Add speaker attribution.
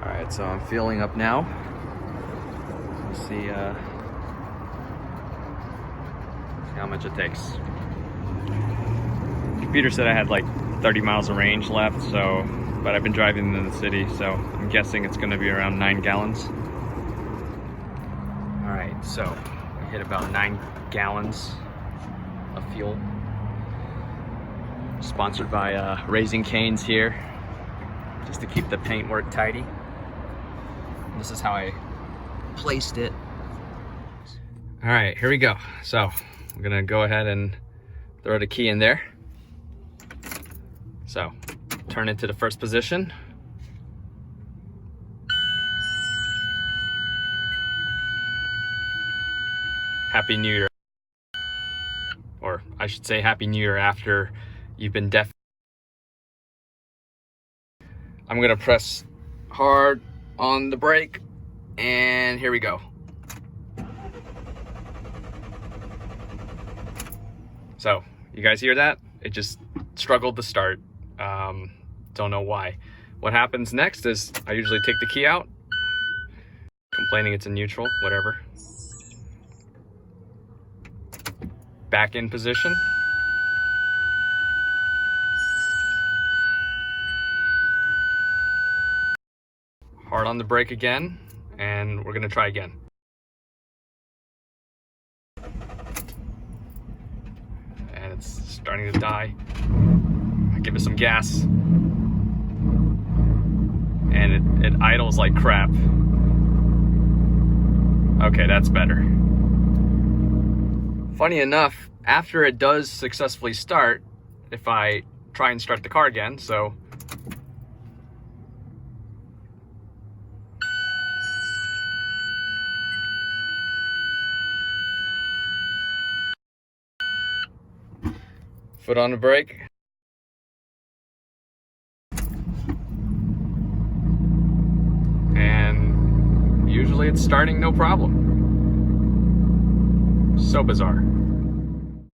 Speaker 1: Alright, so I'm fueling up now. See how much it takes. Computer said I had like 30 miles of range left, so but I've been driving in the city, so I'm guessing it's going to be around 9 gallons. Alright, so we hit about 9 gallons of fuel. Sponsored by Raising Cane's here, just to keep the paintwork tidy. This is how I placed it. Alright, here we go. So I'm gonna go ahead and throw the key in there. So turn it to the first position. Happy New Year. Or I should say Happy New Year after you've been deaf. I'm gonna press hard on the brake, and here we go. So, you guys hear that? It just struggled to start. Don't know why. What happens next is I usually take the key out, complaining it's in neutral, whatever. Back in position. Hard on the brake again, and we're gonna try again. And it's starting to die. I give it some gas, and it idles like crap. Okay, that's better. Funny enough, after it does successfully start, if I try and start the car again, so foot on the brake. And usually it's starting no problem. So bizarre.